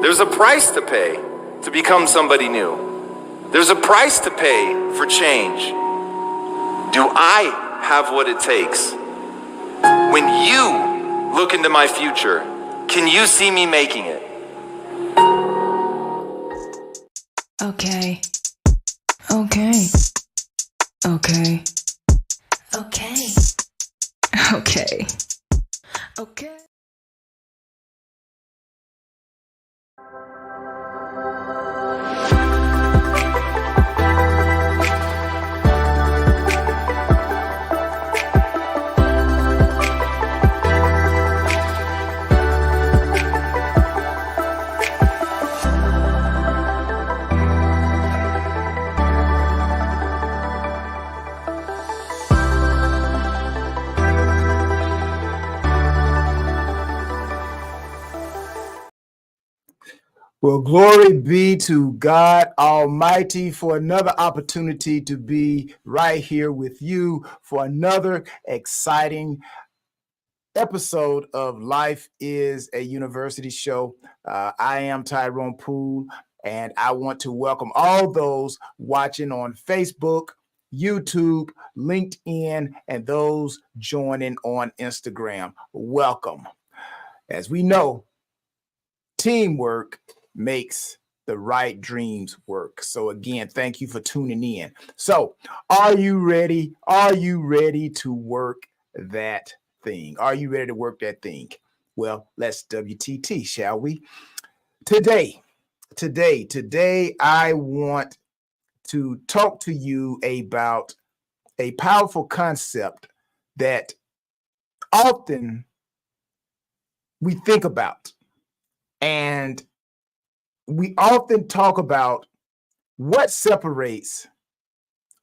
There's a price to pay to become somebody new. There's a price to pay for change. Do I have what it takes? When you look into my future, can you see me making it? Okay. Okay. Okay. Okay. Okay. Okay. Well, glory be to God Almighty for another opportunity to be right here with you for another exciting episode of Life is a University Show. I am Tyrone Poole, and I want to welcome all those watching on Facebook, YouTube, LinkedIn, and those joining on Instagram. Welcome. As we know, teamwork makes the right dreams work. So again, thank you for tuning in. So are you ready? Are you ready to work that thing? Are you ready to work that thing? Well, let's WTT, shall we? Today, I want to talk to you about a powerful concept that often we think about. And we often talk about what separates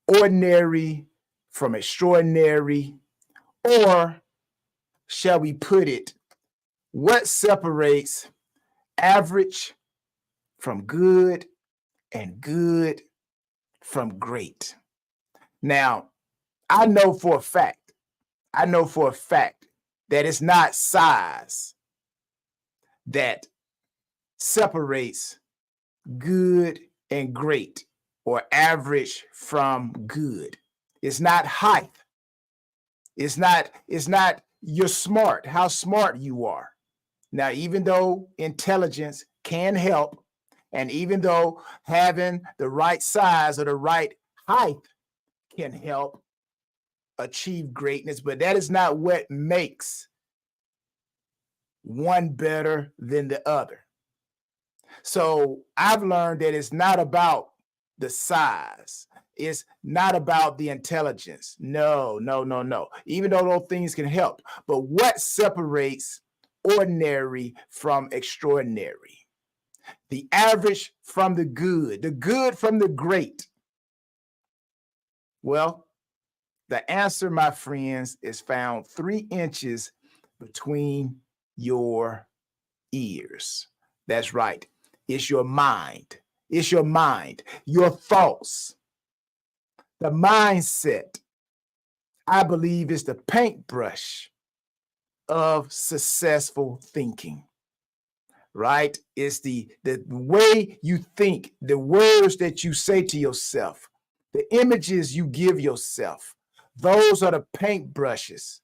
ordinary from extraordinary, or shall we put it, what separates average from good and good from great. Now, I know for a fact that it's not size that separates good and great, or average from good. It's not height. It's not you're smart, how smart you are. Now, even though intelligence can help, and even though having the right size or the right height can help achieve greatness, but that is not what makes one better than the other. So I've learned that it's not about the size. It's not about the intelligence. No. Even though those things can help. But what separates ordinary from extraordinary? The average from the good from the great. Well, the answer, my friends, is found 3 inches between your ears. That's right. It's your mind. It's your mind, your thoughts. The mindset, I believe, is the paintbrush of successful thinking, right? It's the way you think, the words that you say to yourself, the images you give yourself. Those are the paintbrushes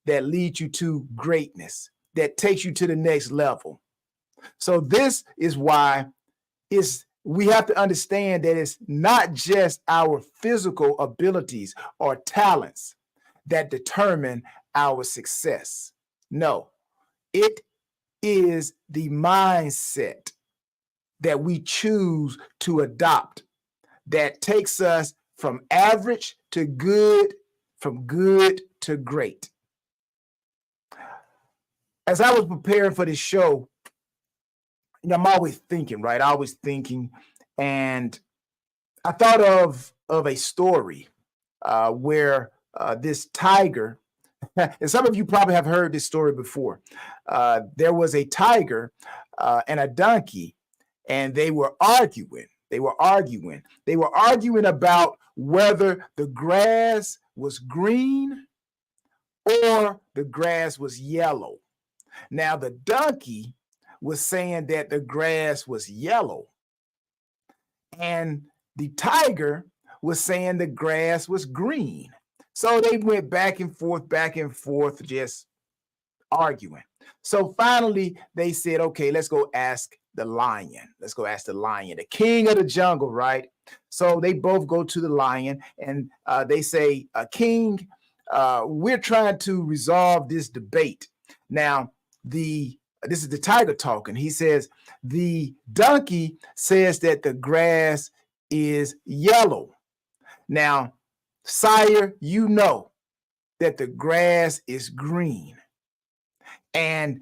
that lead you to greatness, that takes you to the next level. So this is why we have to understand that it's not just our physical abilities or talents that determine our success. No, it is the mindset that we choose to adopt that takes us from average to good, from good to great. As I was preparing for this show, I'm always thinking, right? Always thinking. And I thought of a story where this tiger, and some of you probably have heard this story before. There was a tiger and a donkey, and they were arguing. They were arguing about whether the grass was green or the grass was yellow. Now, the donkey was saying that the grass was yellow, and the tiger was saying the grass was green. So they went back and forth, just arguing. So finally, they said, okay, let's go ask the lion. Let's go ask the lion, the king of the jungle, right? So they both go to the lion and they say, King, we're trying to resolve this debate. Now, this is the tiger talking. He says, the donkey says that the grass is yellow. Now, sire, you know that the grass is green. And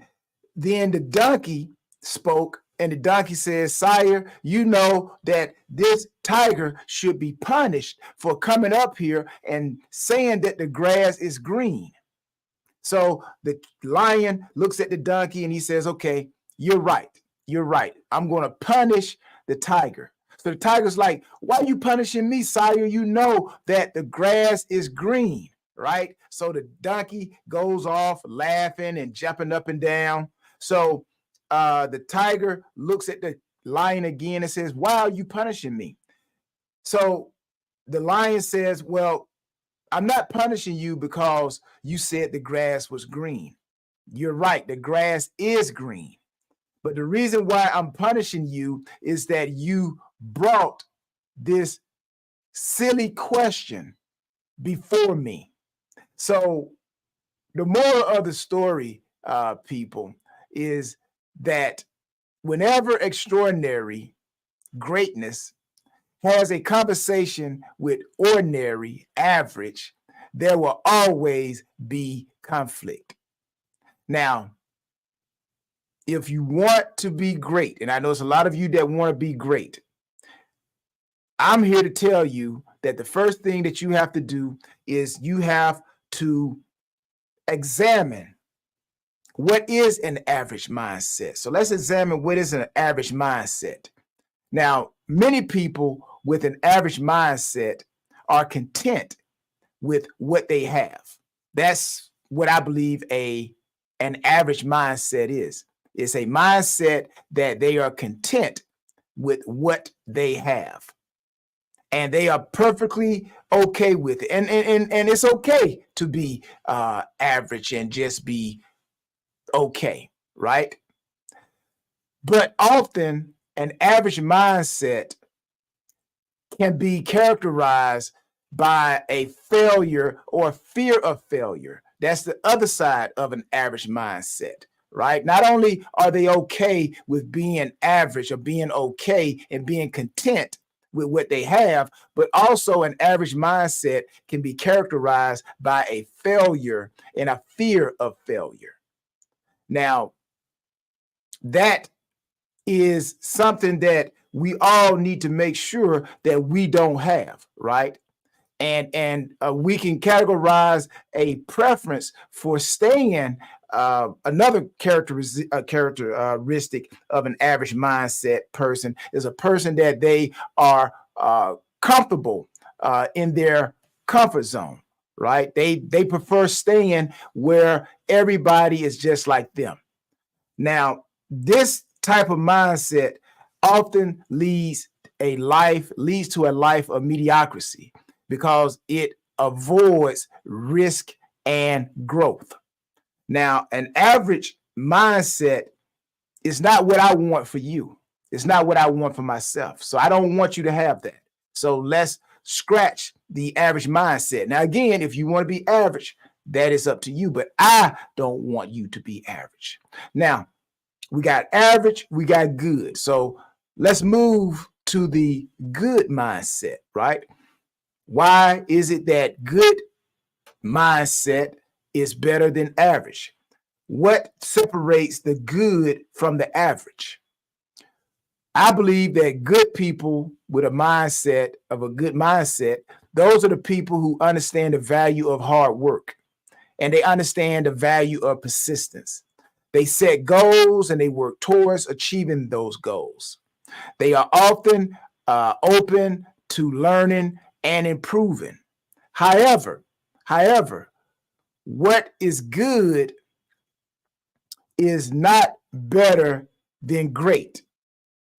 then the donkey spoke, and the donkey says, sire, you know that this tiger should be punished for coming up here and saying that the grass is green. So the lion looks at the donkey and he says, okay, you're right. You're right. I'm going to punish the tiger. So the tiger's like, why are you punishing me, sire? You know that the grass is green, right? So the donkey goes off laughing and jumping up and down. So the tiger looks at the lion again and says, why are you punishing me? So the lion says, well, I'm not punishing you because you said the grass was green. You're right, the grass is green. But the reason why I'm punishing you is that you brought this silly question before me. So the moral of the story, people, is that whenever extraordinary greatness has a conversation with ordinary, average, there will always be conflict. Now, if you want to be great, and I know there's a lot of you that want to be great, I'm here to tell you that the first thing that you have to do is you have to examine what is an average mindset. So let's examine what is an average mindset. Now, many people with an average mindset are content with what they have. That's what I believe an average mindset is. It's a mindset that they are content with what they have. And they are perfectly okay with it. And it's okay to be average and just be okay, right? But often an average mindset can be characterized by a failure or fear of failure. That's the other side of an average mindset, right? Not only are they okay with being average or being okay and being content with what they have, but also an average mindset can be characterized by a failure and a fear of failure. Now, that is something that we all need to make sure that we don't have, right? And we can categorize a preference for staying. Another characteristic of an average mindset person is a person that they are comfortable in their comfort zone, right? They prefer staying where everybody is just like them. Now, this type of mindset often leads to a life of mediocrity because it avoids risk and growth. Now, an average mindset is not what I want for you. It's not what I want for myself. So I don't want you to have that. So let's scratch the average mindset. Now, again, if you want to be average, that is up to you, but I don't want you to be average. Now, we got average, we got good. So let's move to the good mindset, right? Why is it that good mindset is better than average? What separates the good from the average? I believe that good people with a good mindset, those are the people who understand the value of hard work and they understand the value of persistence. They set goals and they work towards achieving those goals. They are often open to learning and improving. However, what is good is not better than great.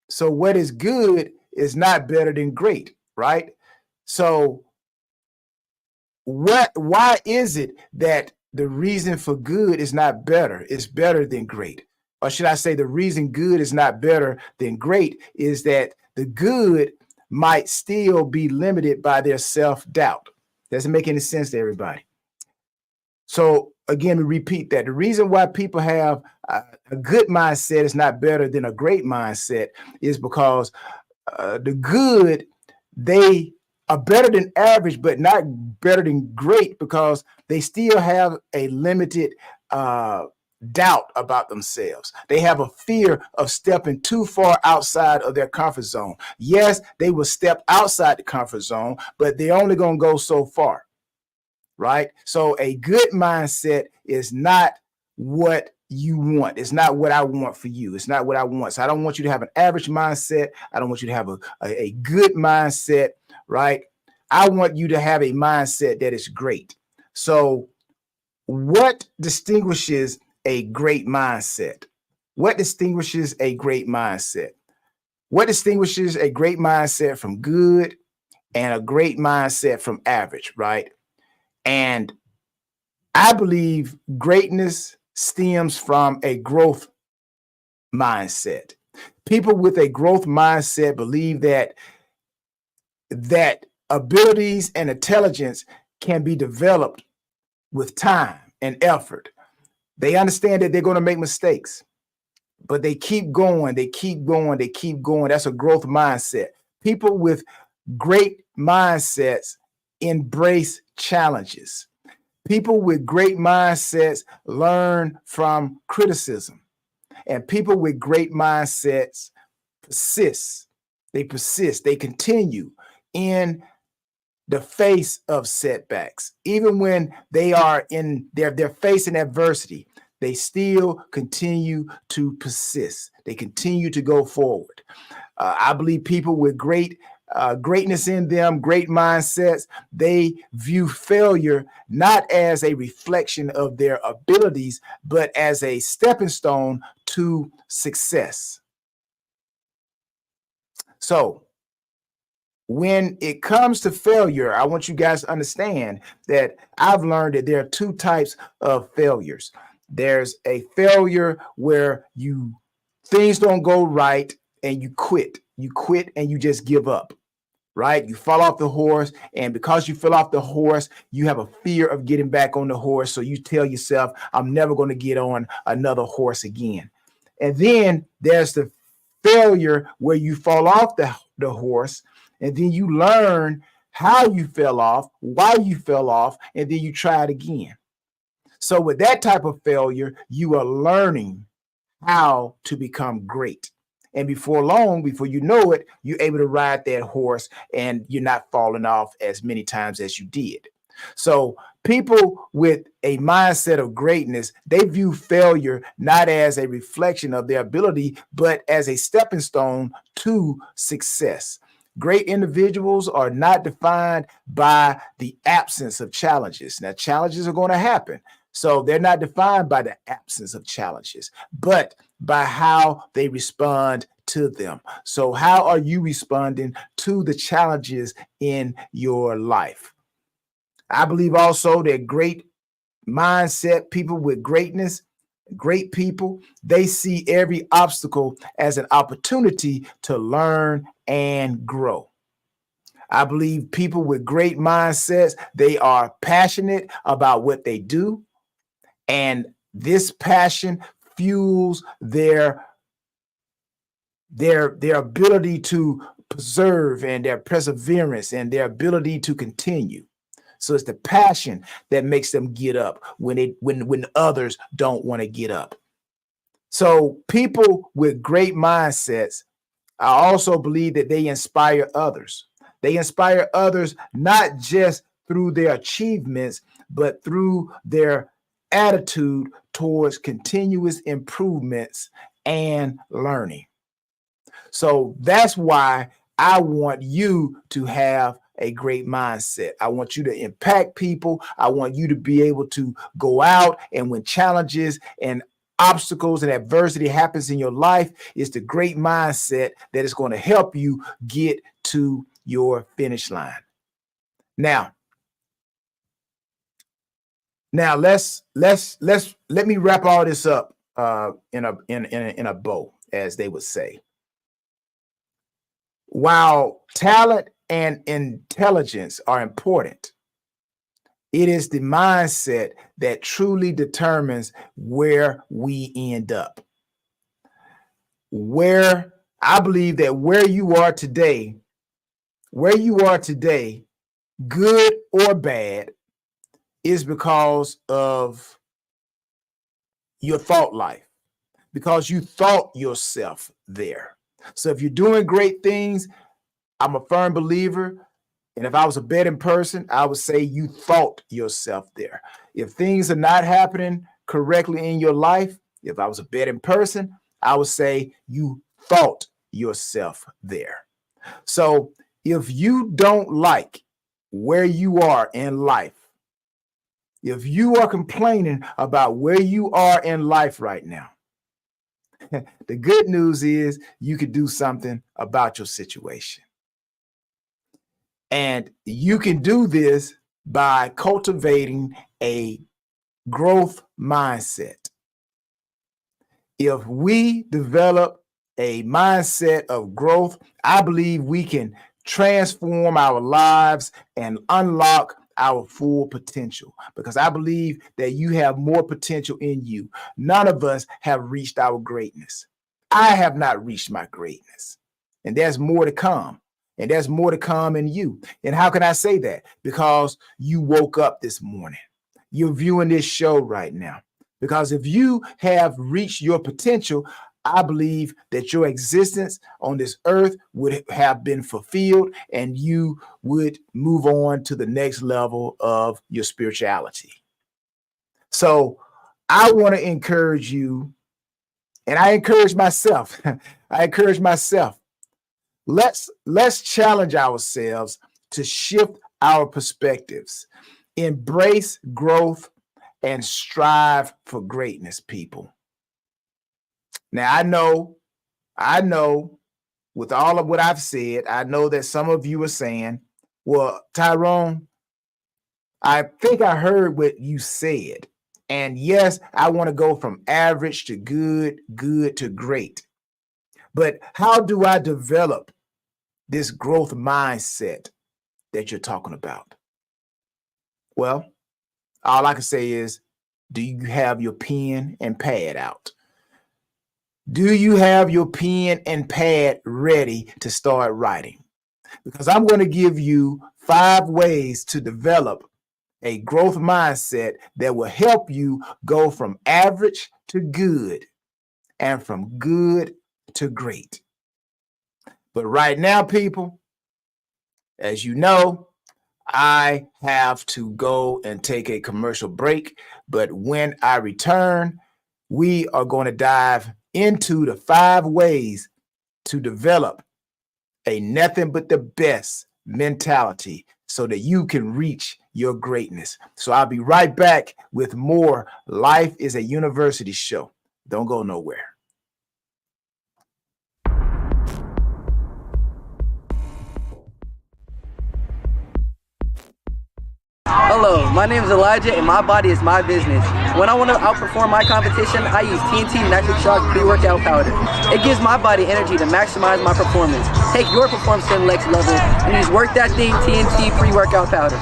So what is good is not better than great, right? So why is it that the reason for good is not better, is better than great? Or should I say the reason good is not better than great is that the good might still be limited by their self-doubt. Doesn't make any sense to everybody. So again, we repeat that. The reason why people have a good mindset is not better than a great mindset is because the good, they are better than average, but not better than great because they still have a limited doubt about themselves. They have a fear of stepping too far outside of their comfort zone. Yes, they will step outside the comfort zone, but they're only going to go so far, right? So a good mindset is not what you want. It's not what I want for you. It's not what I want. So I don't want you to have an average mindset. I don't want you to have a good mindset, right? I want you to have a mindset that is great. So what distinguishes a great mindset? What distinguishes a great mindset? What distinguishes a great mindset from good and a great mindset from average, right? And I believe greatness stems from a growth mindset. People with a growth mindset believe that abilities and intelligence can be developed with time and effort. They understand that they're going to make mistakes, but they keep going, they keep going, they keep going. That's a growth mindset. People with great mindsets embrace challenges. People with great mindsets learn from criticism. And people with great mindsets persist. They persist. They continue in the face of setbacks. Even when they are in they're facing adversity, they still continue to persist. They continue to go forward. I believe people with greatness in them, great mindsets, they view failure not as a reflection of their abilities, but as a stepping stone to success. So when it comes to failure, I want you guys to understand that I've learned that there are two types of failures. There's a failure where things don't go right and you quit. You quit and you just give up, right? You fall off the horse, and because you fell off the horse, you have a fear of getting back on the horse. So you tell yourself, I'm never going to get on another horse again. And then there's the failure where you fall off the horse, and then you learn how you fell off, why you fell off, and then you try it again. So with that type of failure, you are learning how to become great. And before long, before you know it, you're able to ride that horse and you're not falling off as many times as you did. So people with a mindset of greatness, they view failure not as a reflection of their ability, but as a stepping stone to success. Great individuals are not defined by the absence of challenges. Now, challenges are going to happen. So they're not defined by the absence of challenges, but by how they respond to them. So how are you responding to the challenges in your life? I believe also that great mindset, people with greatness, great people, they see every obstacle as an opportunity to learn and grow. I believe people with great mindsets, they are passionate about what they do. And this passion fuels their ability to preserve and their perseverance and their ability to continue. So it's the passion that makes them get up when others don't want to get up. So people with great mindsets, I also believe that they inspire others. They inspire others not just through their achievements, but through their attitude towards continuous improvements and learning. So that's why I want you to have a great mindset. I want you to impact people. I want you to be able to go out and when challenges and obstacles and adversity happens in your life, it's the great mindset that is going to help you get to your finish line. Now let me wrap all this up in a bow, as they would say. While talent and intelligence are important, it is the mindset that truly determines where we end up. Where I believe that where you are today, good or bad, is because of your thought life, because you thought yourself there. So if you're doing great things, I'm a firm believer. And if I was a betting person, I would say you thought yourself there. If things are not happening correctly in your life, if I was a betting person, I would say you thought yourself there. So if you don't like where you are in life, if you are complaining about where you are in life right now, the good news is you could do something about your situation. And you can do this by cultivating a growth mindset. If we develop a mindset of growth, I believe we can transform our lives and unlock our full potential, because I believe that you have more potential in you. None of us have reached our greatness. I have not reached my greatness, and there's more to come. And there's more to come in you. And how can I say that? Because you woke up this morning. You're viewing this show right now. Because if you have reached your potential, I believe that your existence on this earth would have been fulfilled and you would move on to the next level of your spirituality. So I want to encourage you, and I encourage myself. Let's challenge ourselves to shift our perspectives, embrace growth, and strive for greatness, people. Now, I know with all of what I've said, I know that some of you are saying, well, Tyrone, I think I heard what you said. And yes, I want to go from average to good to great. But how do I develop this growth mindset that you're talking about? Well, all I can say is, do you have your pen and pad out? Do you have your pen and pad ready to start writing? Because I'm going to give you 5 ways to develop a growth mindset that will help you go from average to good and from good to great. But right now, people, as you know, I have to go and take a commercial break. But when I return, we are going to dive into the 5 ways to develop a nothing but the best mentality so that you can reach your greatness. So I'll be right back with more Life is a University show. Don't go nowhere. Hello, my name is Elijah and my body is my business. When I want to outperform my competition, I use TNT Nitric Shock pre-workout powder. It gives my body energy to maximize my performance. Take your performance to the next level and use Work That Thing TNT pre-workout powder.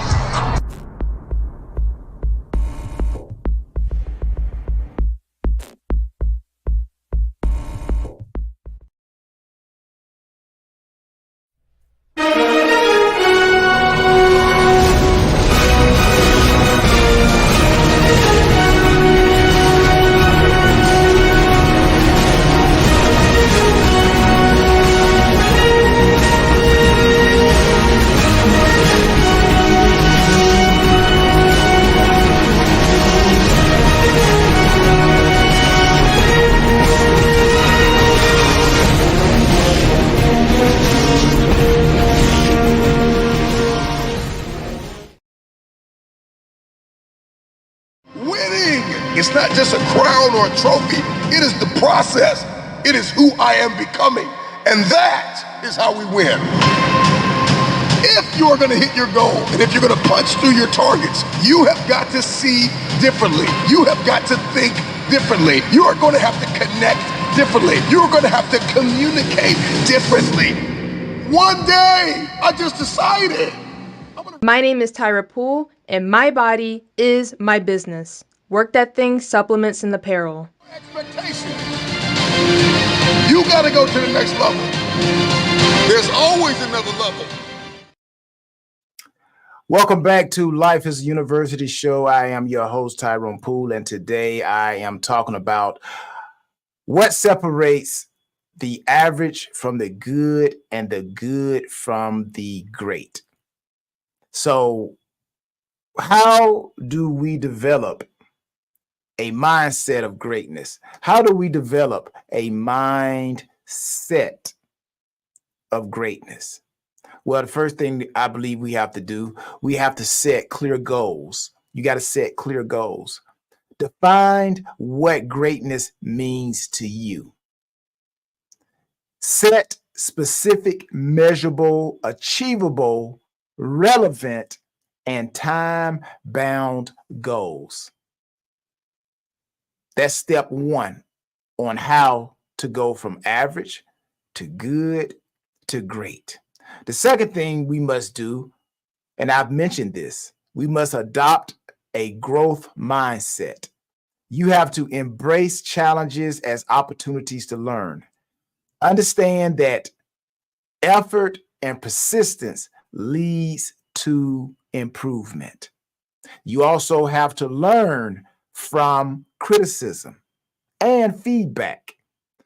It's not just a crown or a trophy. It is the process. It is who I am becoming. And that is how we win. If you're going to hit your goal and if you're going to punch through your targets, you have got to see differently. You have got to think differently. You are going to have to connect differently. You're going to have to communicate differently. One day, I just decided. My name is Tyra Poole, and my body is my business. Work That Thing Supplements and Apparel. Expectation. You got to go to the next level. There's always another level. Welcome back to Life is a University show. I am your host, Tyrone Poole, and today I am talking about what separates the average from the good and the good from the great. So, how do we develop a mindset of greatness? How do we develop a mindset of greatness? Well, the first thing I believe we have to do, we have to set clear goals. You got to set clear goals. Define what greatness means to you. Set specific, measurable, achievable, relevant, and time-bound goals. That's step one on how to go from average to good to great. The second thing we must do, and I've mentioned this, we must adopt a growth mindset. You have to embrace challenges as opportunities to learn. Understand that effort and persistence leads to improvement. You also have to learn from criticism and feedback.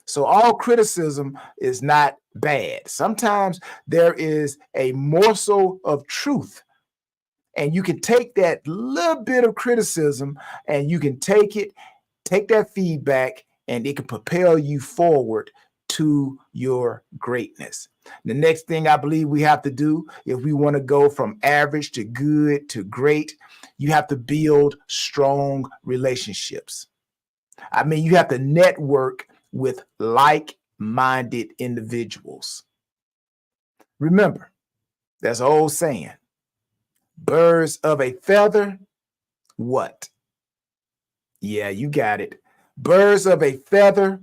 So all criticism is not bad. Sometimes there is a morsel of truth, and you can take that little bit of criticism and you can take that feedback, and it can propel you forward to your greatness. The next thing I believe we have to do, if we want to go from average to good to great, you have to build strong relationships. I mean, you have to network with like-minded individuals. Remember, there's an old saying, birds of a feather, what? Yeah, you got it. Birds of a feather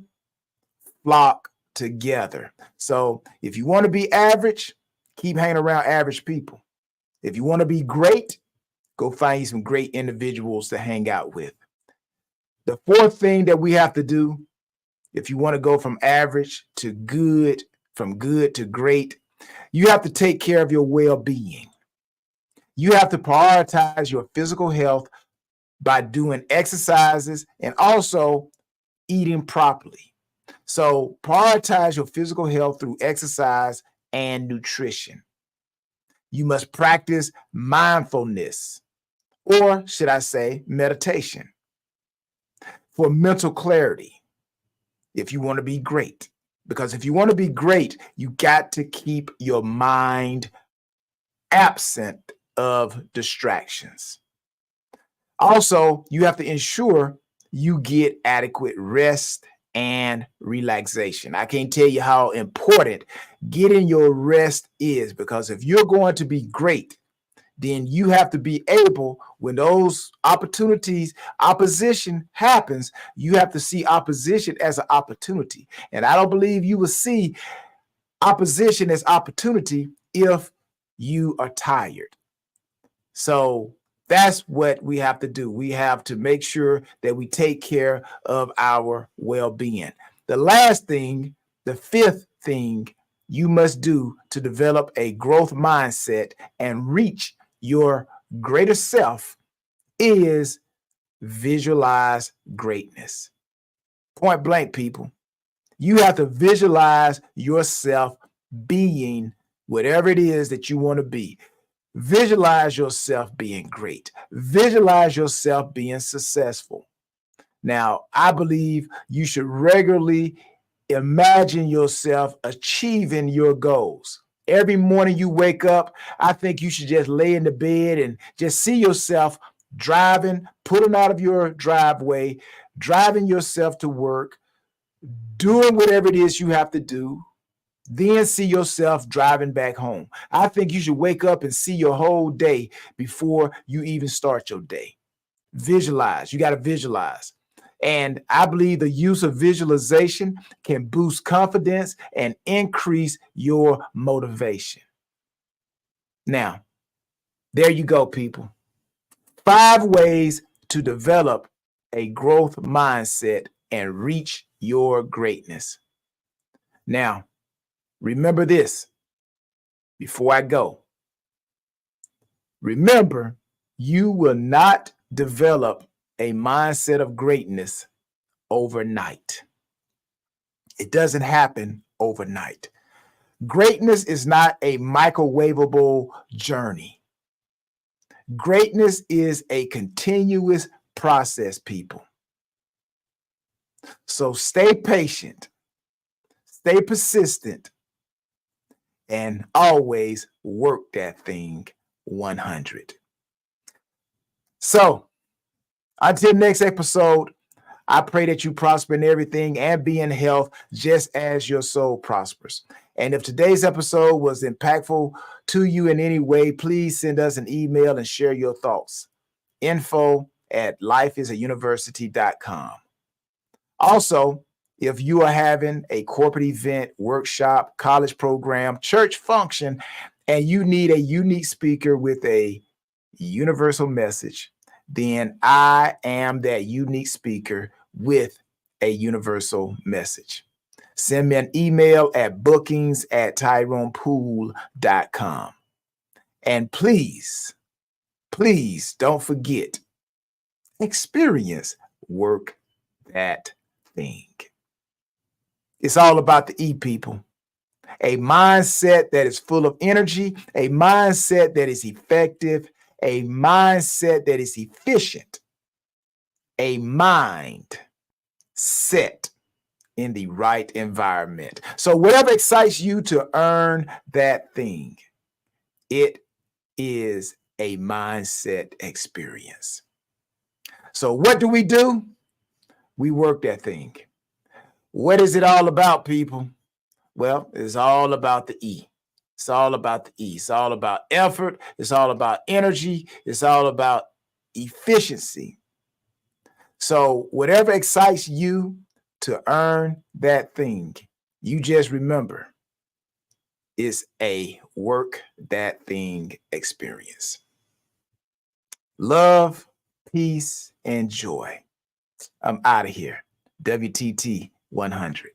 flock together. So if you want to be average, keep hanging around average people. If you want to be great, go find you some great individuals to hang out with. The fourth thing that we have to do, if you want to go from average to good, from good to great, you have to take care of your well-being. You have to prioritize your physical health by doing exercises and also eating properly. So prioritize your physical health through exercise and nutrition. You must practice mindfulness, or should I say meditation, for mental clarity if you want to be great. Because if you want to be great, you got to keep your mind absent of distractions. Also, you have to ensure you get adequate rest and relaxation. I can't tell you how important getting your rest is, because if you're going to be great, then you have to be able, when those opposition happens, you have to see opposition as an opportunity. And I don't believe you will see opposition as opportunity if you are tired. So that's what we have to do. We have to make sure that we take care of our well-being. The last thing, the fifth thing you must do to develop a growth mindset and reach your greater self is visualize greatness. Point blank, people. You have to visualize yourself being whatever it is that you want to be. Visualize yourself being great. Visualize yourself being successful. Now, I believe you should regularly imagine yourself achieving your goals. Every morning you wake up, I think you should just lay in the bed and just see yourself driving, pulling out of your driveway, driving yourself to work, doing whatever it is you have to do, then see yourself driving back home. I think you should wake up and see your whole day before you even start your day. Visualize. You got to visualize. And I believe the use of visualization can boost confidence and increase your motivation. Now, there you go, people. 5 ways to develop a growth mindset and reach your greatness. Now, remember this before I go. Remember, you will not develop a mindset of greatness overnight. It doesn't happen overnight. Greatness is not a microwavable journey. Greatness is a continuous process, people. So stay patient, stay persistent, and always work that thing 100. So until next episode, I pray that you prosper in everything and be in health just as your soul prospers. And if today's episode was impactful to you in any way, please send us an email and share your thoughts. info@lifeisauniversity.com. Also, if you are having a corporate event, workshop, college program, church function, and you need a unique speaker with a universal message, then I am that unique speaker with a universal message. Send me an email at bookings@tyronepoole.com. And please don't forget, experience work that thing. It's all about the E, people. A mindset that is full of energy, a mindset that is effective, a mindset that is efficient, a mind set in the right environment. So whatever excites you to earn that thing, it is a mindset experience. So what do? We work that thing. What is it all about, people? Well, it's all about the E. It's all about the E. It's all about effort. It's all about energy. It's all about efficiency. So whatever excites you to earn that thing, you just remember, it's a work that thing experience. Love, peace, and joy. I'm out of here. WTT 100.